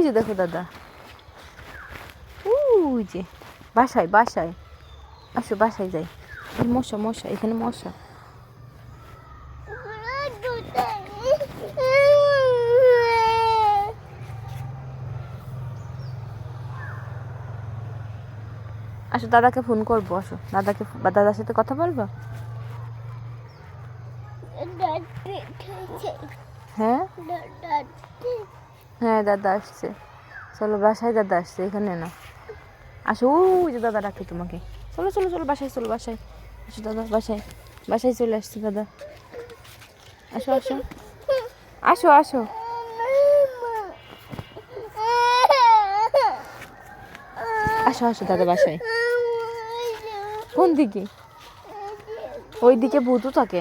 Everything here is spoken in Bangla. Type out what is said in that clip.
যে দেখো দাদা, ওই যে বাসায় বাসায়। আসো বাসায় যাই। মশা মশা, এখানে মশা। আসো দাদাকে ফোন করবো, আসো দাদাকে, দাদার সাথে কথা বলবো। হ্যাঁ হ্যাঁ দাদা আসছে, চলো বাসায় দাদা আসছে, এখানে না। আসো, ওই যে দাদা ডাকে তোমাকে। চলো চলো চলো বাসায়, চলো বাসায়। আসো দাদা বাসায়, বাসায় চলে আসছে দাদা। আসো আসো আসো আসো। আসো আসো দাদা বাসায়। কোন দিকে? ওই দিকে ভূতও থাকে।